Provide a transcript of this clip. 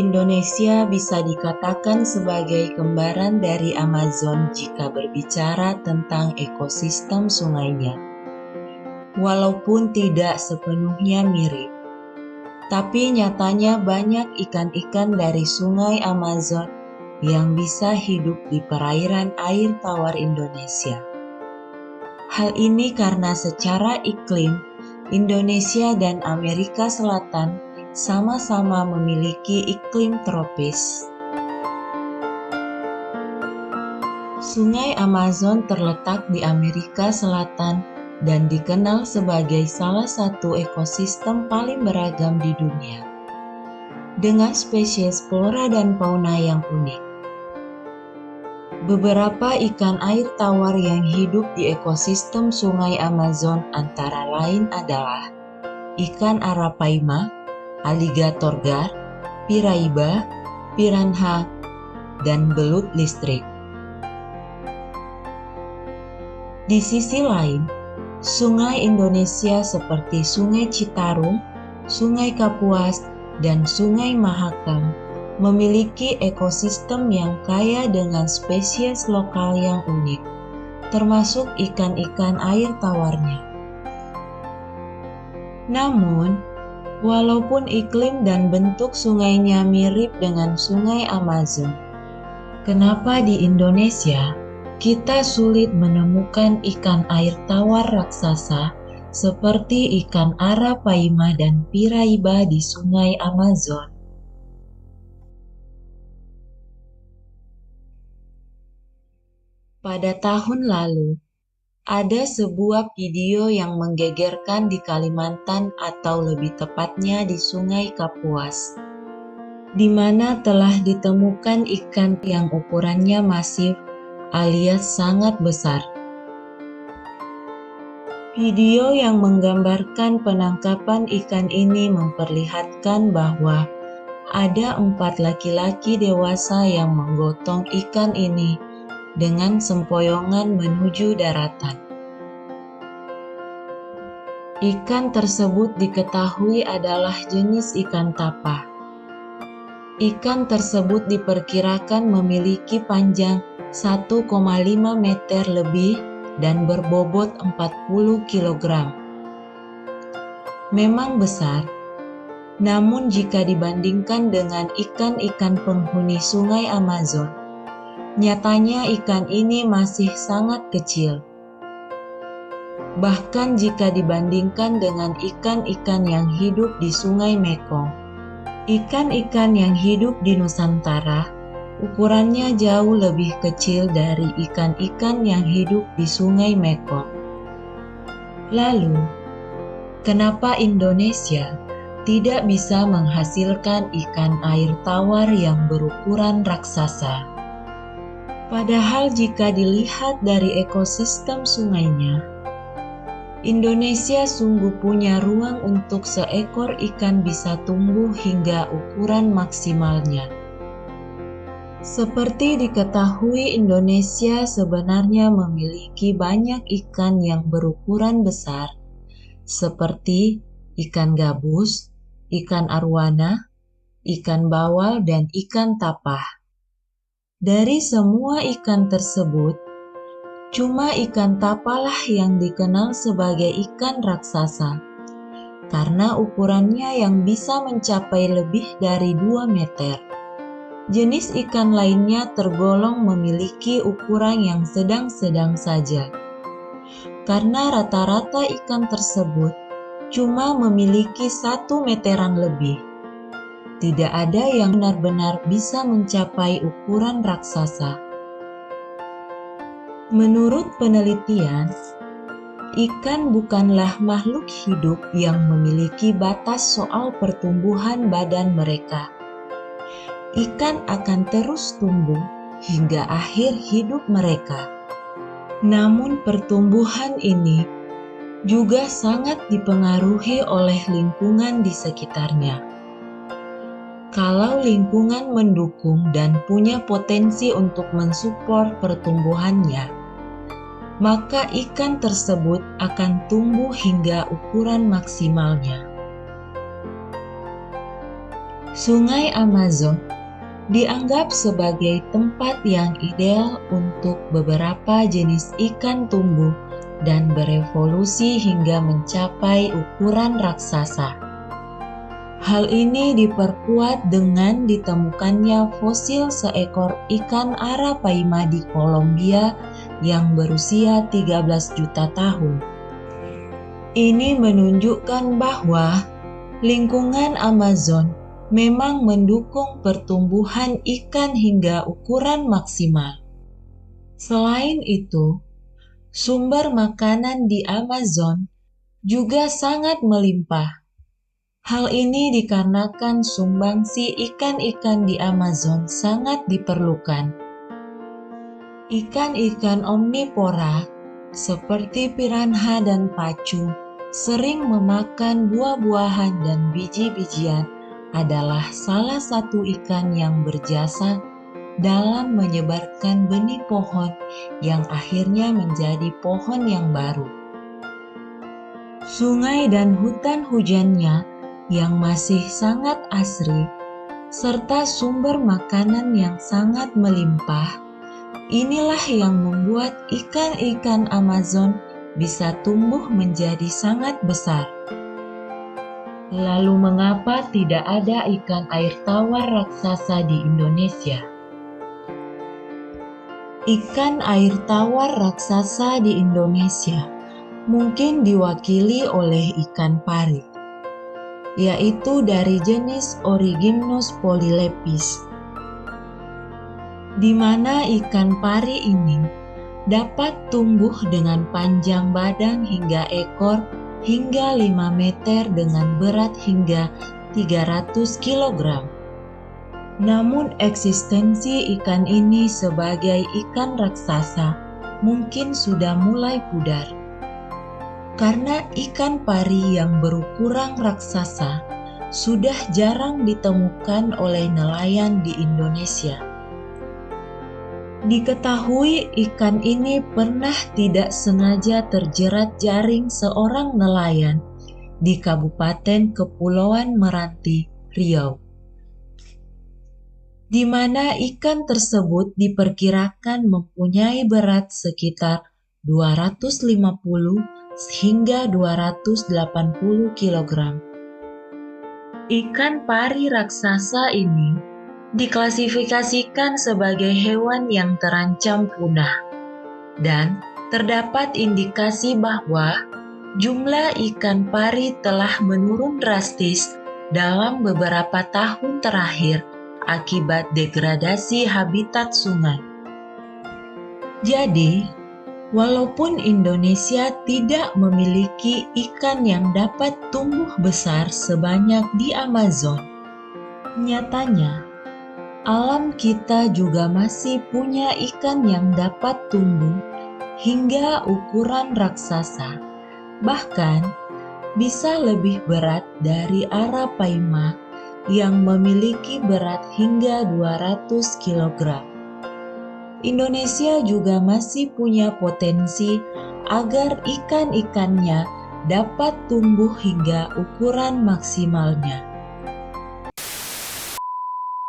Indonesia bisa dikatakan sebagai kembaran dari Amazon jika berbicara tentang ekosistem sungainya. Walaupun tidak sepenuhnya mirip, tapi nyatanya banyak ikan-ikan dari sungai Amazon yang bisa hidup di perairan air tawar Indonesia. Hal ini karena secara iklim, Indonesia dan Amerika Selatan sama-sama memiliki iklim tropis. Sungai Amazon terletak di Amerika Selatan dan dikenal sebagai salah satu ekosistem paling beragam di dunia, dengan spesies flora dan fauna yang unik. Beberapa ikan air tawar yang hidup di ekosistem Sungai Amazon antara lain adalah ikan arapaima, aligator gar, piraiba, piranha, dan belut listrik. Di sisi lain, sungai Indonesia seperti Sungai Citarum, Sungai Kapuas, dan Sungai Mahakam memiliki ekosistem yang kaya dengan spesies lokal yang unik, termasuk ikan-ikan air tawarnya. Namun, walaupun iklim dan bentuk sungainya mirip dengan Sungai Amazon, kenapa di Indonesia kita sulit menemukan ikan air tawar raksasa seperti ikan arapaima dan piraiba di Sungai Amazon? Pada tahun lalu, ada sebuah video yang menggegerkan di Kalimantan atau lebih tepatnya di Sungai Kapuas, di mana telah ditemukan ikan yang ukurannya masif alias sangat besar. Video yang menggambarkan penangkapan ikan ini memperlihatkan bahwa ada 4 laki-laki dewasa yang menggotong ikan ini dengan sempoyongan menuju daratan. Ikan tersebut diketahui adalah jenis ikan tapa. Ikan tersebut diperkirakan memiliki panjang 1,5 meter lebih dan berbobot 40 kg. Memang besar, namun jika dibandingkan dengan ikan-ikan penghuni Sungai Amazon, nyatanya ikan ini masih sangat kecil. Bahkan jika dibandingkan dengan ikan-ikan yang hidup di Sungai Mekong, ikan-ikan yang hidup di Nusantara ukurannya jauh lebih kecil dari ikan-ikan yang hidup di Sungai Mekong. Lalu, kenapa Indonesia tidak bisa menghasilkan ikan air tawar yang berukuran raksasa? Padahal jika dilihat dari ekosistem sungainya, Indonesia sungguh punya ruang untuk seekor ikan bisa tumbuh hingga ukuran maksimalnya. Seperti diketahui, Indonesia sebenarnya memiliki banyak ikan yang berukuran besar, seperti ikan gabus, ikan arwana, ikan bawal, dan ikan tapah. Dari semua ikan tersebut, cuma ikan tapalah yang dikenal sebagai ikan raksasa, karena ukurannya yang bisa mencapai lebih dari 2 meter. Jenis ikan lainnya tergolong memiliki ukuran yang sedang-sedang saja, karena rata-rata ikan tersebut cuma memiliki 1 meteran lebih. Tidak ada yang benar-benar bisa mencapai ukuran raksasa. Menurut penelitian, ikan bukanlah makhluk hidup yang memiliki batas soal pertumbuhan badan mereka. Ikan akan terus tumbuh hingga akhir hidup mereka. Namun pertumbuhan ini juga sangat dipengaruhi oleh lingkungan di sekitarnya. Kalau lingkungan mendukung dan punya potensi untuk mensupport pertumbuhannya, maka ikan tersebut akan tumbuh hingga ukuran maksimalnya. Sungai Amazon dianggap sebagai tempat yang ideal untuk beberapa jenis ikan tumbuh dan berevolusi hingga mencapai ukuran raksasa. Hal ini diperkuat dengan ditemukannya fosil seekor ikan arapaima di Kolombia yang berusia 13 juta tahun. Ini menunjukkan bahwa lingkungan Amazon memang mendukung pertumbuhan ikan hingga ukuran maksimal. Selain itu, sumber makanan di Amazon juga sangat melimpah. Hal ini dikarenakan sumbangsi ikan-ikan di Amazon sangat diperlukan. Ikan-ikan omnivora seperti piranha dan pacu sering memakan buah-buahan dan biji-bijian adalah salah satu ikan yang berjasa dalam menyebarkan benih pohon yang akhirnya menjadi pohon yang baru. Sungai dan hutan hujannya yang masih sangat asri, serta sumber makanan yang sangat melimpah, inilah yang membuat ikan-ikan Amazon bisa tumbuh menjadi sangat besar. Lalu mengapa tidak ada ikan air tawar raksasa di Indonesia? Ikan air tawar raksasa di Indonesia mungkin diwakili oleh ikan pari, yaitu dari jenis Origymnus polylepis, di mana ikan pari ini dapat tumbuh dengan panjang badan hingga ekor hingga 5 meter dengan berat hingga 300 kg. Namun eksistensi ikan ini sebagai ikan raksasa mungkin sudah mulai pudar. Karena ikan pari yang berukuran raksasa sudah jarang ditemukan oleh nelayan di Indonesia. Diketahui ikan ini pernah tidak sengaja terjerat jaring seorang nelayan di Kabupaten Kepulauan Meranti, Riau, di mana ikan tersebut diperkirakan mempunyai berat sekitar 250 hingga 280 kg. Ikan pari raksasa ini diklasifikasikan sebagai hewan yang terancam punah, dan terdapat indikasi bahwa jumlah ikan pari telah menurun drastis dalam beberapa tahun terakhir akibat degradasi habitat sungai. Jadi, walaupun Indonesia tidak memiliki ikan yang dapat tumbuh besar sebanyak di Amazon, nyatanya alam kita juga masih punya ikan yang dapat tumbuh hingga ukuran raksasa, bahkan bisa lebih berat dari arapaima yang memiliki berat hingga 200 kg. Indonesia juga masih punya potensi agar ikan-ikannya dapat tumbuh hingga ukuran maksimalnya.